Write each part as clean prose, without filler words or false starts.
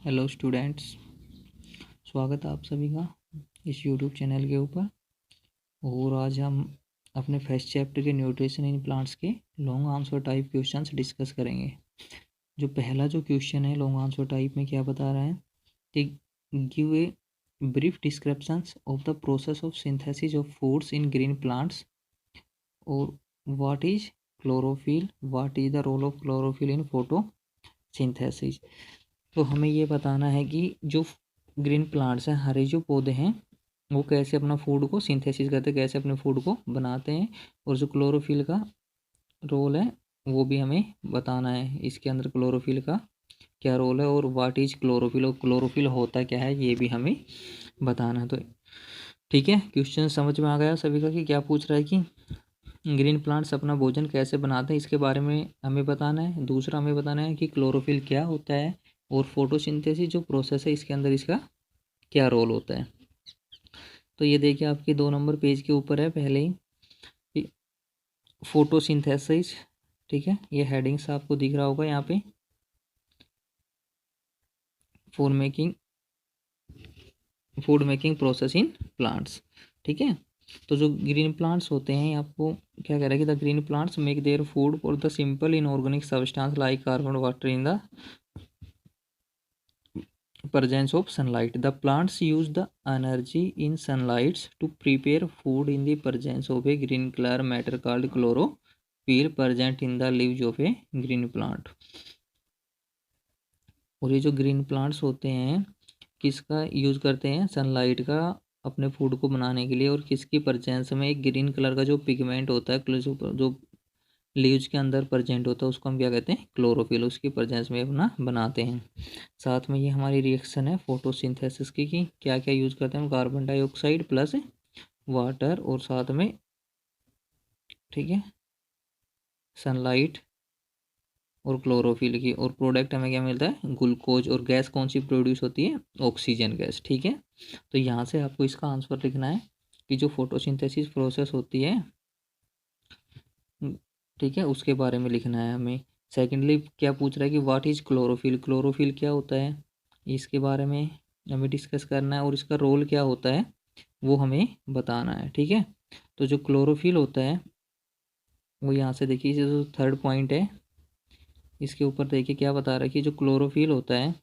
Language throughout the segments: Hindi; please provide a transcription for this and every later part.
हेलो स्टूडेंट्स, स्वागत है आप सभी का इस यूट्यूब चैनल के ऊपर। और आज हम अपने फर्स्ट चैप्टर के न्यूट्रिशन इन प्लांट्स के long answer type questions discuss करेंगे। जो पहला जो क्वेश्चन है लॉन्ग आंसर टाइप में क्या बता रहा है कि give a brief descriptions of the process of synthesis of foods in green plants और what is chlorophyll, what is the role of chlorophyll in photosynthesis. तो हमें ये बताना है कि जो ग्रीन प्लांट्स हैं, हरे जो पौधे हैं, वो कैसे अपना फूड को सिंथेसिस करते हैं, कैसे अपने फूड को बनाते हैं, और जो क्लोरोफिल का रोल है वो भी हमें बताना है। इसके अंदर क्लोरोफिल का क्या रोल है और व्हाट इज क्लोरोफिल, और क्लोरोफिल होता क्या है ये भी हमें बताना है। तो ठीक है, क्वेश्चन समझ में आ गया सभी का कि क्या पूछ रहा है कि ग्रीन प्लांट्स अपना भोजन कैसे बनाते हैं, इसके बारे में हमें बताना है। दूसरा हमें बताना है कि क्लोरोफिल क्या होता है और फोटोसिंथेसिस जो प्रोसेस है इसके अंदर इसका क्या रोल होता है। तो ये देखिए आपके 2 नंबर पेज के ऊपर है पहले ही फोटोसिंथेसिस। ठीक है, ये हेडिंग्स आपको दिख रहा होगा यहाँ पे, food making process in plants. ठीक है, तो जो ग्रीन प्लांट्स होते हैं आपको क्या कह रहा है कि the green plants make their food for the simple inorganic substance like carbon water in the presence of sunlight. The plants use the energy in sunlight to prepare food in the presence of a green color matter called chlorophyll present in the leaves of a green plant. और ये जो ग्रीन प्लांट्स होते हैं किसका यूज़ करते हैं, सनलाइट का, अपने फूड को बनाने के लिए। और किसकी प्रेजेंस में एक ग्रीन कलर का जो पिगमेंट होता है जो लीव्स के अंदर प्रेजेंट होता है उसको हम क्या कहते हैं, क्लोरोफिल, उसकी प्रेजेंस में अपना बनाते हैं। साथ में ये हमारी रिएक्शन है फोटोसिंथेसिस की कि क्या क्या यूज़ करते हैं हम, कार्बन डाइऑक्साइड प्लस वाटर और साथ में, ठीक है, सनलाइट और क्लोरोफिल की। और प्रोडक्ट हमें क्या मिलता है, ग्लूकोज। और गैस कौन सी प्रोड्यूस होती है, ऑक्सीजन गैस। ठीक है, तो यहाँ से आपको इसका आंसर लिखना है कि जो फोटोसिंथेसिस प्रोसेस होती है, ठीक है, उसके बारे में लिखना है हमें। सेकेंडली क्या पूछ रहा है कि व्हाट इज़ क्लोरोफिल, क्लोरोफिल क्या होता है, इसके बारे में हमें डिस्कस करना है। और इसका रोल क्या होता है वो हमें बताना है। ठीक है, तो जो क्लोरोफिल होता है वो यहाँ से देखिए, ये जो थर्ड पॉइंट है इसके ऊपर देखिए क्या बता रहा है कि जो क्लोरोफिल होता है,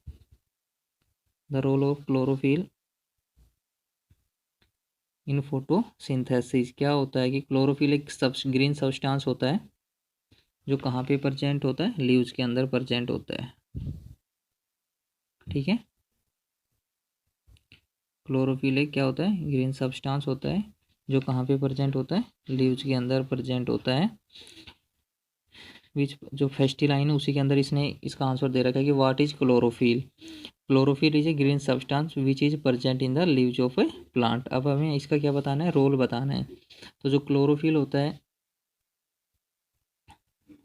the role of chlorophyll in photosynthesis. क्या होता है कि क्लोरोफिल एक ग्रीन सब्सटेंस होता है जो कहाँ पे प्रेजेंट होता है, लीव्स के अंदर प्रेजेंट होता है। ठीक है, क्लोरोफिल एक क्या होता है, ग्रीन सब्सटेंस होता है जो कहाँ पे प्रेजेंट होता है, लीव्स के अंदर प्रेजेंट होता है। विच जो फर्स्ट लाइन है उसी के अंदर इसने इसका आंसर दे रखा है कि what is chlorophyll, chlorophyll is a green substance which is present in the leaves of a plant. अब हमें इसका क्या बताना है, रोल बताना है। तो जो क्लोरोफिल होता है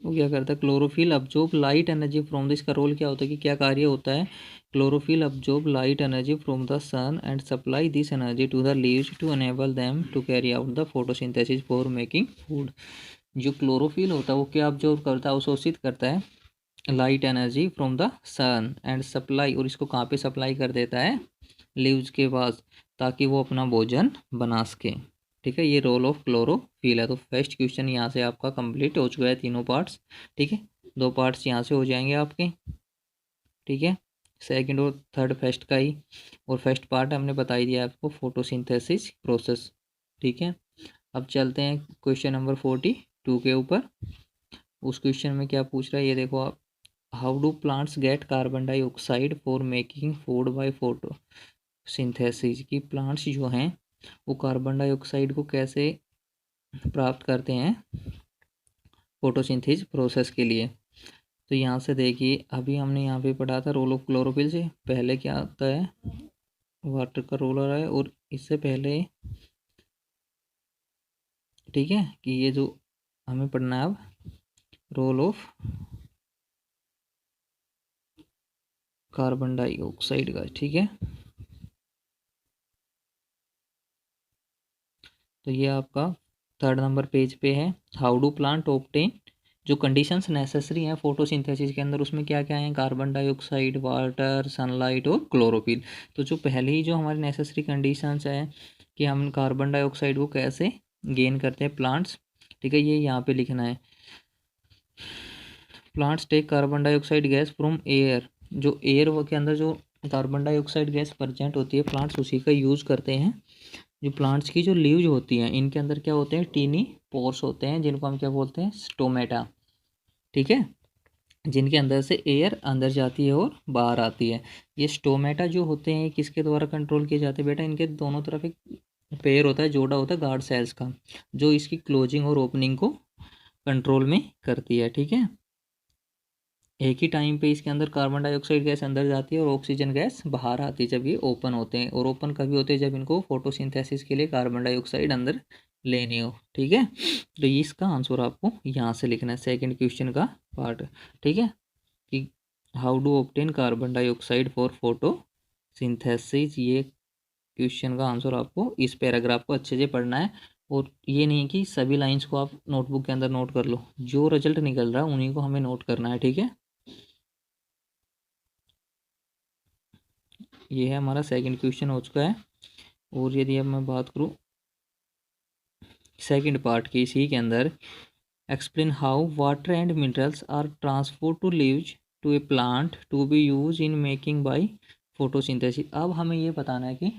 वो क्या करता है, chlorophyll absorb light energy from the, इसका रोल क्या होता है कि क्या कार्य होता है, chlorophyll absorb light energy from the sun and supply this energy to the leaves to enable them to carry out the photosynthesis for making food. जो क्लोरोफिल होता है वो क्या अब्जॉर्ब करता है, अवशोषित करता है light energy from the sun and supply, और इसको कहाँ पे सप्लाई कर देता है, लीव्स के पास, ताकि वो अपना भोजन बना सके। ठीक है, ये रोल ऑफ क्लोरोफिल है। तो फर्स्ट क्वेश्चन यहाँ से आपका कंप्लीट हो चुका है, तीनों पार्ट्स। ठीक है, 2 पार्ट्स यहाँ से हो जाएंगे आपके। ठीक है, सेकंड और थर्ड फर्स्ट का ही, और फर्स्ट पार्ट हमने बता ही दिया आपको, फोटोसिंथेसिस प्रोसेस। ठीक है, अब चलते हैं क्वेश्चन नंबर 42 के ऊपर। उस क्वेश्चन में क्या पूछ रहा है ये देखो आप, how do plants get carbon dioxide for making food by photosynthesis. की प्लांट्स जो हैं वो कार्बन डाइऑक्साइड को कैसे प्राप्त करते हैं फोटोसिंथेसिस प्रोसेस के लिए। तो यहाँ से देखिए अभी हमने यहाँ पे पढ़ा था रोल ऑफ क्लोरोफिल से पहले क्या आता है, वाटर का रोल आ रहा है, और इससे पहले, ठीक है, कि ये जो हमें पढ़ना है अब, रोल ऑफ कार्बन डाइऑक्साइड का। ठीक है, तो ये आपका थर्ड नंबर पेज पे है। हाउ डू प्लांट ऑब्टेन जो कंडीशंस नेसेसरी हैं फोटोसिंथेसिस के अंदर उसमें क्या क्या है, कार्बन डाइऑक्साइड, वाटर, सनलाइट और क्लोरोफिल। तो जो पहले ही जो हमारी नेसेसरी कंडीशंस है कि हम कार्बन डाइऑक्साइड को कैसे गेन करते हैं प्लांट्स, ठीक है, ये यहाँ पे लिखना है। Plants take carbon dioxide gas from air, जो एयर के अंदर जो कार्बन डाइऑक्साइड गैस प्रेजेंट होती है प्लांट्स उसी का यूज़ करते हैं। जो प्लांट्स की जो लीव्स होती हैं इनके अंदर क्या होते हैं, टीनी पोर्स होते हैं जिनको हम क्या बोलते हैं, स्टोमेटा, ठीक है, जिनके अंदर से एयर अंदर जाती है और बाहर आती है। ये स्टोमेटा जो होते हैं किसके द्वारा कंट्रोल किए जाते हैं बेटा, इनके दोनों तरफ एक पेयर होता है, जोड़ा होता है गार्ड सेल्स का, जो इसकी क्लोजिंग और ओपनिंग को कंट्रोल में करती है, ठीक है। एक ही टाइम पे इसके अंदर कार्बन डाइऑक्साइड गैस अंदर जाती है और ऑक्सीजन गैस बाहर आती है जब ये ओपन होते हैं, और ओपन कभी होते हैं जब इनको फोटोसिंथेसिस के लिए कार्बन डाइऑक्साइड अंदर लेनी हो, ठीक है। तो इसका आंसर आपको यहाँ से लिखना है, सेकंड क्वेश्चन का पार्ट, ठीक है, कि how do obtain carbon dioxide for photosynthesis. ये क्वेश्चन का आंसर आपको इस पैराग्राफ को अच्छे से पढ़ना है, और ये नहीं कि सभी लाइंस को आप नोटबुक के अंदर नोट कर लो, जो रिजल्ट निकल रहा है उन्हीं को हमें नोट करना है, ठीक है। ये है हमारा सेकंड क्वेश्चन हो चुका है। और यदि अब मैं बात करूँ सेकंड पार्ट की, इसी के अंदर explain how water and minerals are transfer to leaves to a plant to be use in making by photosynthesis. अब हमें ये बताना है कि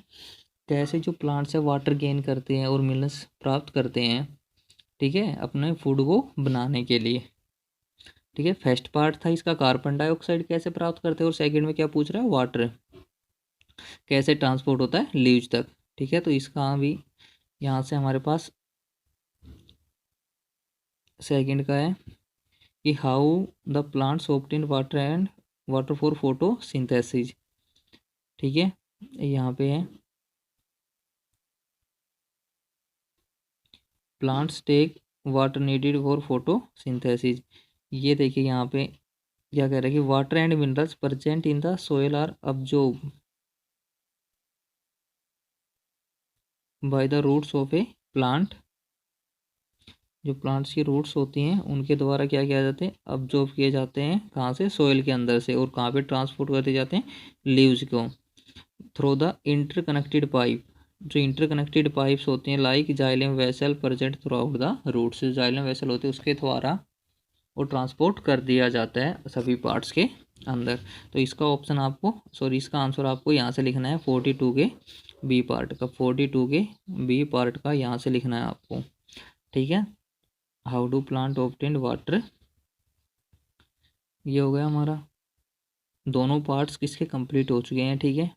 कैसे जो प्लांट से वाटर गेन करते हैं और मिनरल्स प्राप्त करते हैं, ठीक है, अपने फूड को बनाने के लिए, ठीक है। फर्स्ट पार्ट था इसका कार्बन डाइऑक्साइड कैसे प्राप्त करते हैं, और सेकंड में क्या पूछ रहा है, वाटर कैसे ट्रांसपोर्ट होता है लीव्स तक, ठीक है। तो इसका भी यहाँ से हमारे पास सेकंड का है कि how the plants obtain water and water for photosynthesis, ठीक है, यहाँ पे है plants take water needed for photosynthesis. ये देखिए यहाँ पे क्या कह रहा है कि water and minerals present in the soil are absorb by the roots of a plant. जो प्लांट्स की रूट्स होती हैं उनके द्वारा क्या किया जाते हैं, अब्जॉर्ब किए जाते हैं, कहाँ से, सोयल के अंदर से, और कहाँ पे ट्रांसपोर्ट करते जाते हैं, लीव्स को, थ्रू द इंटरकनेक्टेड पाइप। जो इंटरकनेक्टेड पाइप्स होती हैं like xylem vessel present throughout the roots, xylem vessel होते हैं उसके द्वारा वो ट्रांसपोर्ट कर दिया जाता है सभी पार्ट्स के अंदर। तो इसका ऑप्शन आपको, सॉरी, इसका आंसर आपको यहाँ से लिखना है 42 के बी पार्ट का, 42 के बी पार्ट का यहाँ से लिखना है आपको, ठीक है। How do plant obtain water, ये हो गया हमारा, दोनों पार्ट्स किसके कंप्लीट हो चुके हैं, ठीक है।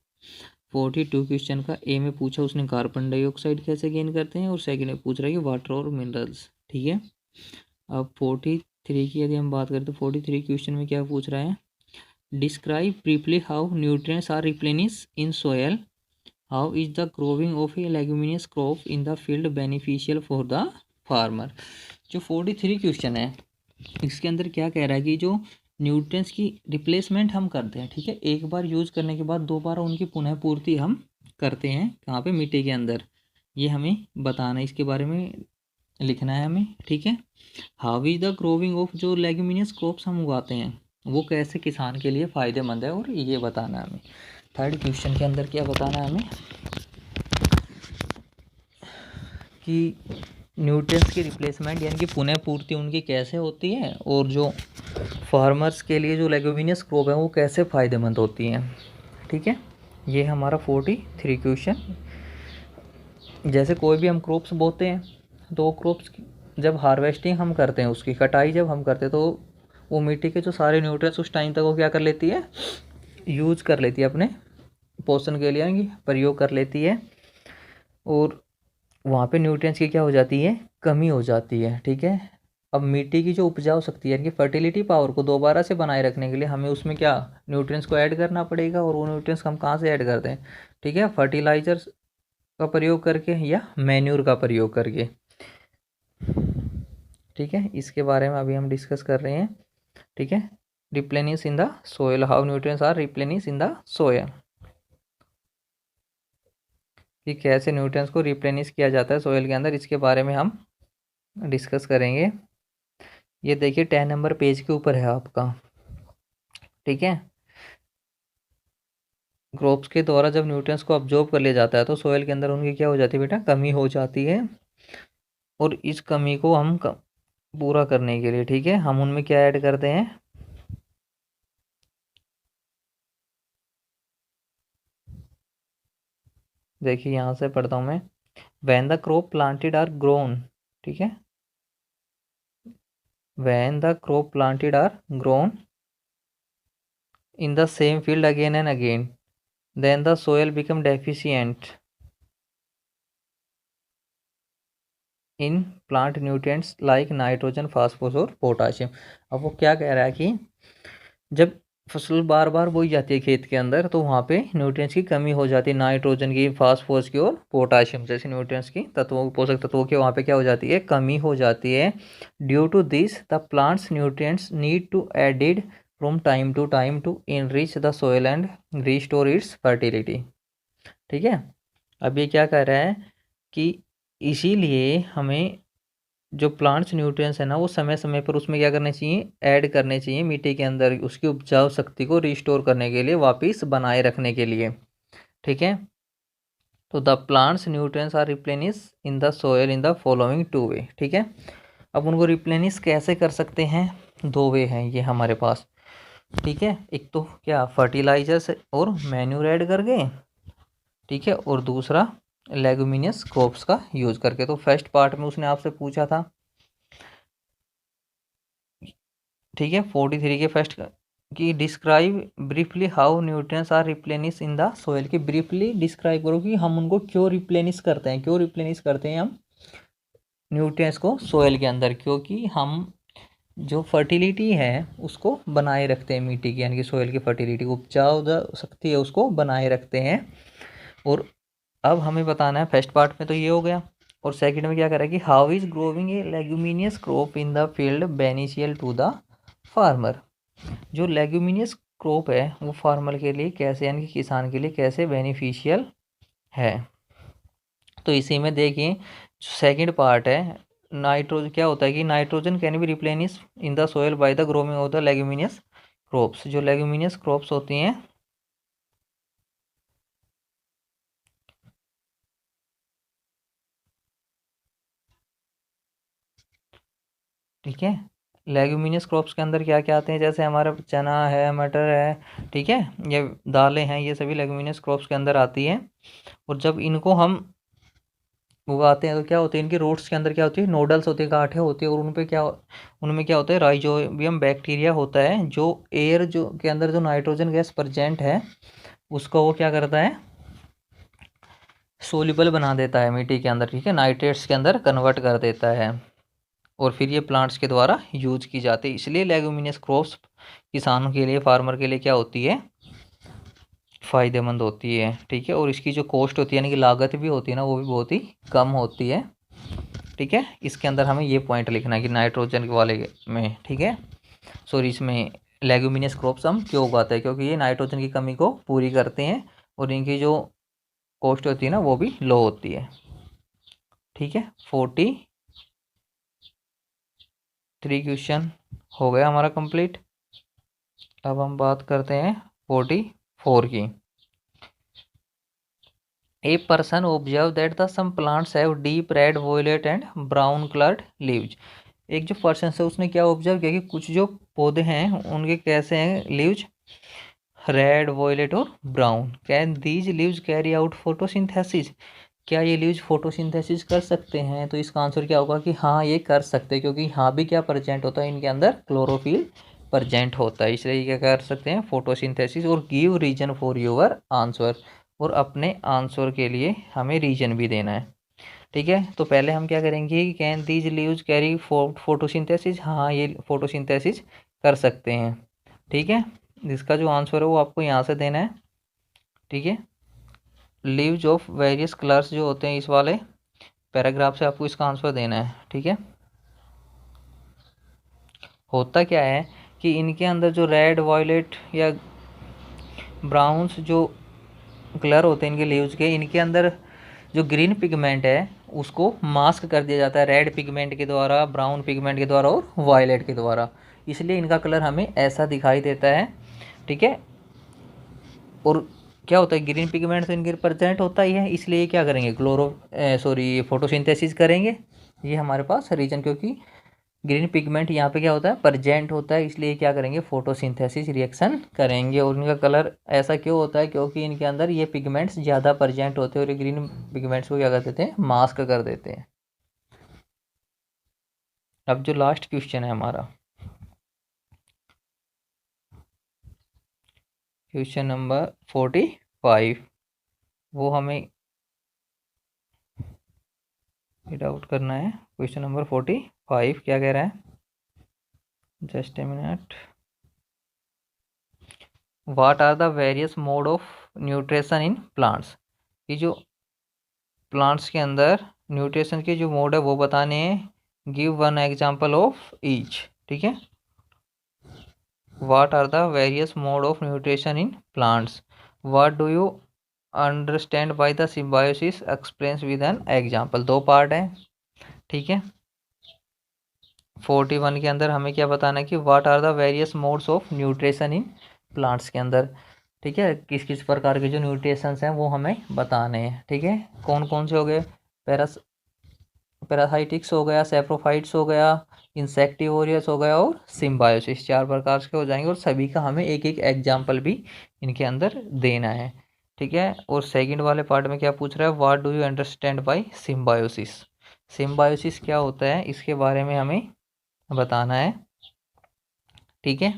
42 क्वेश्चन का ए में पूछा उसने कार्बन डाइऑक्साइड कैसे गेन करते हैं, और सेकंड में पूछ रहा है कि वाटर और मिनरल्स, ठीक है। अब 43 की यदि हम बात करें तो 43 क्वेश्चन में क्या पूछ रहा है, describe briefly how nutrients are replenish in soil, how is the growing of a leguminous crop in the field beneficial for the farmer. जो 43 क्वेश्चन है इसके अंदर क्या कह रहा है कि जो न्यूट्रिएंट्स की रिप्लेसमेंट हम करते हैं, ठीक है, एक बार यूज करने के बाद दोबारा उनकी पुनः पूर्ति हम करते हैं कहाँ पे, मिट्टी के अंदर, ये हमें बताना है, इसके बारे में लिखना है हमें, ठीक है। How is the growing of, जो लेग्यूमिनियस क्रॉप्स हम उगाते हैं वो कैसे किसान के लिए फ़ायदेमंद है, और ये बताना है हमें। थर्ड क्वेश्चन के अंदर क्या बताना है हमें कि न्यूट्रिएंट्स की रिप्लेसमेंट यानी कि पुनः पूर्ति उनकी कैसे होती है, और जो फार्मर्स के लिए जो लेग्यूमिनियस क्रॉप है वो कैसे फ़ायदेमंद होती हैं, ठीक है। ये हमारा 43 क्वेश्चन। जैसे कोई भी हम क्रॉप्स बोते हैं तो वो क्रॉप्स जब हार्वेस्टिंग हम करते हैं, उसकी कटाई जब हम करते हैं, तो वो मिट्टी के जो सारे न्यूट्रिएंट्स उस टाइम तक वो क्या कर लेती है, यूज कर लेती है अपने पोषण के लिए, यानी कि प्रयोग कर लेती है, और वहाँ पे न्यूट्रिएंट्स की क्या हो जाती है, कमी हो जाती है, ठीक है। अब मिट्टी की जो उपजाऊ शक्ति है यानी कि फर्टिलिटी पावर को दोबारा से बनाए रखने के लिए हमें उसमें क्या न्यूट्रिएंट्स को ऐड करना पड़ेगा, और वो न्यूट्रिएंट्स हम कहाँ से ऐड करते हैं, ठीक है, फर्टिलाइजर्स का प्रयोग करके या मैन्यूर का प्रयोग करके, ठीक है। इसके बारे में अभी हम डिस्कस कर रहे हैं, ठीक है। Replenish in the soil, how nutrients are replenish in the soil, कि कैसे न्यूट्रिएंट्स को रिप्लेनिश किया जाता है सोयल के अंदर, इसके बारे में हम डिस्कस करेंगे। ये देखिए 10 नंबर पेज के ऊपर है आपका, ठीक है। क्रॉप्स के द्वारा जब न्यूट्रिएंट्स को अब्जॉर्ब कर लिया जाता है तो सोयल के अंदर उनकी क्या हो जाती है बेटा, कमी हो जाती है। और इस कमी को हम पूरा करने के लिए, ठीक है, हम उनमें क्या ऐड करते हैं, देखिए यहाँ से पढ़ता हूँ मैं। When the crop planted are grown, ठीक है, when the crop planted are grown in the same field again and again, then the soil become deficient in plant nutrients like nitrogen, phosphorus और पोटाशियम। अब वो क्या कह रहा है कि जब फसल बार बार बोई जाती है खेत के अंदर तो वहाँ पे न्यूट्रिएंट्स की कमी हो जाती है, नाइट्रोजन की, फास्फोरस की और पोटाशियम जैसे न्यूट्रिएंट्स की तत्वों, पोषक तत्वों की वहाँ पे क्या हो जाती है, कमी हो जाती है। Due to this the plants nutrients need to added from time to time to enrich the soil and restore its fertility, ठीक है। अब ये क्या कह रहा है कि इसीलिए हमें जो प्लांट्स न्यूट्रिएंट्स है ना वो समय समय पर उसमें क्या करने चाहिए, ऐड करने चाहिए मिट्टी के अंदर, उसकी उपजाऊ शक्ति को रिस्टोर करने के लिए, वापस बनाए रखने के लिए, ठीक है। तो the plants nutrients are replenish in the soil in the following 2 way, ठीक है। अब उनको रिप्लेनिश कैसे कर सकते हैं, 2 वे हैं ये हमारे पास, ठीक है। एक तो क्या, फर्टिलाइजर्स और मैन्यूर ऐड करके, ठीक है, और दूसरा लेगुमिनियस क्रॉप्स का यूज करके। तो फर्स्ट पार्ट में उसने आपसे पूछा था, ठीक है, 43 के फर्स्ट कि describe briefly how nutrients are replenish in the soil, की ब्रीफली डिस्क्राइब करो कि हम उनको क्यों रिप्लेनिश करते हैं, क्यों रिप्लेनिश करते हैं हम न्यूट्रिएंट्स को सोयल के अंदर, क्योंकि हम जो फर्टिलिटी है उसको बनाए रखते हैं मिट्टी की, यानी कि सोयल की फर्टिलिटी, उपजाऊ शक्ति है उसको बनाए रखते हैं। और अब हमें बताना है, फर्स्ट पार्ट में तो ये हो गया, और सेकंड में क्या करें कि how is growing a leguminous crop in the field beneficial to the farmer. जो लेग्यूमिनियस क्रॉप है वो फार्मर के लिए कैसे, यानी कि किसान के लिए कैसे बेनिफिशियल है। तो इसी में देखिए जो सेकंड पार्ट है, नाइट्रोजन क्या होता है कि nitrogen can be replenish in the soil by the growing of the leguminous crops. जो लेग्यूमिनियस क्रॉप्स होती हैं, ठीक है, लेग्यूमिनियस क्रॉप्स के अंदर क्या क्या आते हैं, जैसे हमारा चना है, मटर है, ठीक है, ये दालें हैं, ये सभी लेग्यूमिनियस क्रॉप्स के अंदर आती हैं। और जब इनको हम उगाते हैं तो क्या होते हैं, इनके रूट्स के अंदर क्या होती है, नोडल्स होते हैं, गांठें होती है, और उनमें क्या होता है, राइजोबियम बैक्टीरिया होता है, जो एयर जो के अंदर जो नाइट्रोजन गैस प्रेजेंट है उसको वो क्या करता है, सोल्यूबल बना देता है मिट्टी के अंदर, ठीक है, नाइट्रेट्स के अंदर कन्वर्ट कर देता है, और फिर ये प्लांट्स के द्वारा यूज की जाती है। इसलिए लेग्यूमिनियस क्रॉप्स किसानों के लिए, फार्मर के लिए क्या होती है, फ़ायदेमंद होती है, ठीक है। और इसकी जो कॉस्ट होती है, यानी कि लागत भी होती है ना, वो भी बहुत ही कम होती है, ठीक है। इसके अंदर हमें ये पॉइंट लिखना है कि नाइट्रोजन वाले में, ठीक है, सॉरी, इसमें लेग्यूमिनियस क्रॉप्स हम क्यों उगाते हैं, क्योंकि ये नाइट्रोजन की कमी को पूरी करते हैं और इनकी जो कॉस्ट होती है ना वो भी लो होती है, ठीक है। 43 क्वेश्चन हो गया हमारा कंप्लीट। अब हम बात करते हैं 44 की। A person observe that the some plants have deep red, violet and brown coloured leaves. एक जो पर्सन है उसने क्या ऑब्जर्व किया कि कुछ जो पौधे हैं उनके कैसे हैं लीव्स, रेड, वॉयलेट और brown. Can these leaves carry out photosynthesis, क्या ये लीव्स फोटोसिंथेसिस कर सकते हैं। तो इसका आंसर क्या होगा कि हाँ ये कर सकते हैं, क्योंकि यहाँ भी क्या प्रेजेंट होता है, इनके अंदर क्लोरोफिल प्रेजेंट होता है, इसलिए क्या कर सकते हैं, फोटोसिंथेसिस। और give reason for your answer, और अपने आंसर के लिए हमें रीजन भी देना है, ठीक है। तो पहले हम क्या करेंगे कि can these leaves carry photosynthesis, हाँ ये फोटोसिंथेसिस कर सकते हैं, ठीक है। जिसका जो आंसर है वो आपको यहाँ से देना है, ठीक है। लीव्स ऑफ वेरियस कलर्स जो होते हैं इस वाले पैराग्राफ से आपको इसका आंसर देना है, ठीक है। होता क्या है कि इनके अंदर जो रेड, वॉयलेट या ब्राउन्स जो कलर होते हैं इनके लीव्स के, इनके अंदर जो ग्रीन पिगमेंट है उसको मास्क कर दिया जाता है रेड पिगमेंट के द्वारा, ब्राउन पिगमेंट के द्वारा और वायलेट के द्वारा, इसलिए इनका कलर हमें ऐसा दिखाई देता है। ठीक है, और क्या होता है ग्रीन पिगमेंट तो इनके प्रेजेंट होता ही है, इसलिए क्या करेंगे फोटोसिंथेसिस करेंगे, ये हमारे पास रीजन, क्योंकि ग्रीन पिगमेंट यहाँ पे क्या होता है प्रेजेंट होता है, इसलिए क्या करेंगे फोटोसिंथेसिस रिएक्शन करेंगे। और इनका कलर ऐसा क्यों होता है, क्योंकि इनके अंदर ये पिगमेंट्स ज़्यादा प्रेजेंट होते हैं और ये ग्रीन पिगमेंट्स को क्या कर देते हैं मास्क कर देते हैं। अब जो लास्ट क्वेश्चन है हमारा, क्वेश्चन नंबर 45, वो हमें रीड आउट करना है। क्वेश्चन नंबर 45 क्या कह रहा है, just a minute. What are the various mode of nutrition in plants, ये जो प्लांट्स के अंदर न्यूट्रिशन के जो मोड है वो बताने हैं। Give one example of each. ठीक है, what are the various mode of nutrition in plants, what do you understand by the symbiosis, explains with an example. दो पार्ट है। ठीक है, 41 के अंदर हमें क्या बताना है कि what are the various modes of nutrition in plants के अंदर। ठीक है, किस किस प्रकार के जो न्यूट्रिशंस हैं वो हमें बताने हैं। ठीक है, कौन कौन से हो गए, पैरासाइटिक्स हो गया, सेप्रोफाइट्स हो गया, इंसेक्टिवोरियस हो गया और सिम्बायोसिस, चार प्रकार के हो जाएंगे और सभी का हमें एक एक एग्जाम्पल भी इनके अंदर देना है। ठीक है, और सेकंड वाले पार्ट में क्या पूछ रहा है, what do you understand bye symbiosis, symbiosis क्या होता है इसके बारे में हमें बताना है। ठीक है,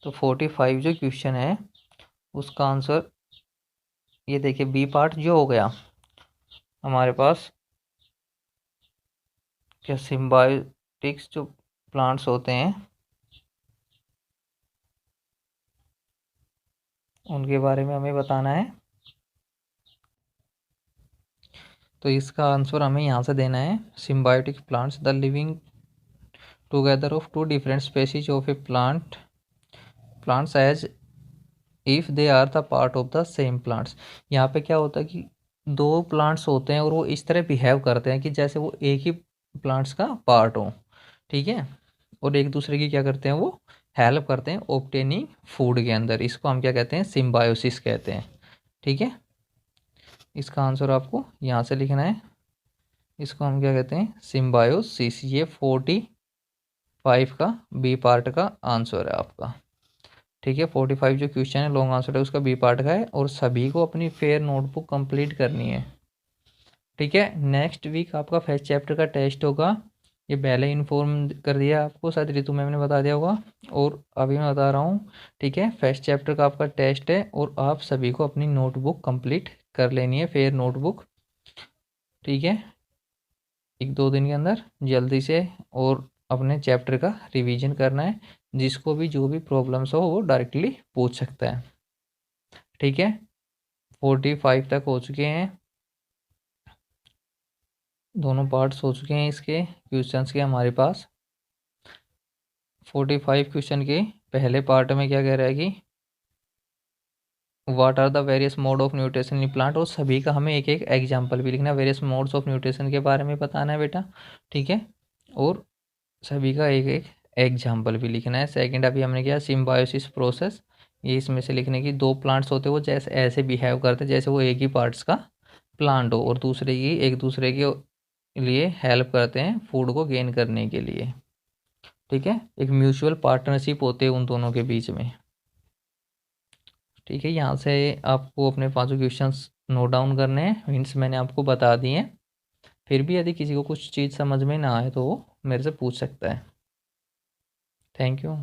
तो 45 जो क्वेश्चन है उसका आंसर ये देखिए, बी पार्ट जो हो गया हमारे पास, क्या सिम्बायोटिक्स जो प्लांट्स होते हैं उनके बारे में हमें बताना है। तो इसका आंसर हमें यहाँ से देना है, symbiotic plants the living together of two different species of a plants as if they are the part of the same plants. यहाँ पे क्या होता है कि दो प्लांट्स होते हैं और वो इस तरह बिहेव करते हैं कि जैसे वो एक ही प्लांट्स का पार्ट हो। ठीक है, और एक दूसरे की क्या करते हैं वो हेल्प करते हैं ऑब्टेनिंग फूड के अंदर, इसको हम क्या कहते हैं सिम्बायोसिस कहते हैं। ठीक है, इसका आंसर आपको यहाँ से लिखना है, इसको हम क्या कहते हैं सिम्बायोसिस। ये 45 का बी पार्ट का आंसर है आपका। ठीक है, 45 जो क्वेश्चन है लॉन्ग आंसर है उसका बी पार्ट का है और सभी को अपनी फेयर नोटबुक कंप्लीट करनी है। ठीक है, नेक्स्ट वीक आपका फर्स्ट चैप्टर का टेस्ट होगा, ये पहले इन्फॉर्म कर दिया आपको, शायद रितु मैम ने बता दिया होगा और अभी मैं बता रहा हूँ। ठीक है, फर्स्ट चैप्टर का आपका टेस्ट है और आप सभी को अपनी नोटबुक कंप्लीट कर लेनी है, फेयर नोटबुक। ठीक है, एक दो दिन के अंदर जल्दी से, और अपने चैप्टर का रिवीजन करना है, जिसको भी जो भी प्रॉब्लम्स हो वो डायरेक्टली पूछ सकता है। ठीक है, 45 तक हो चुके हैं, दोनों पार्ट्स हो चुके हैं इसके क्वेश्चंस के हमारे पास। 45 क्वेश्चन के पहले पार्ट में क्या कह रहा है कि what are the various mode of nutrition in plant, और सभी का हमें एक एक एग्जाम्पल भी लिखना है, वेरियस मोड्स ऑफ न्यूट्रिशन के बारे में बताना है बेटा। ठीक है, और सभी का एक एक एग्जाम्पल भी लिखना है। सेकंड अभी हमने किया सिम्बायोसिस प्रोसेस, ये इसमें से लिखने की, दो प्लांट्स होते हैं वो जैसे ऐसे बिहेव करते हैं जैसे वो एक ही पार्ट्स का प्लांट हो और दूसरे की एक दूसरे के लिए हेल्प करते हैं फूड को गेन करने के लिए। ठीक है, एक म्यूचुअल पार्टनरशिप होते हैं उन दोनों के बीच में। ठीक है, यहाँ से आपको अपने पांचों क्वेश्चंस नोट डाउन करने हैं, हिंट्स मैंने आपको बता दिए हैं। फिर भी यदि किसी को कुछ चीज़ समझ में ना आए तो वो मेरे से पूछ सकता है। Thank you.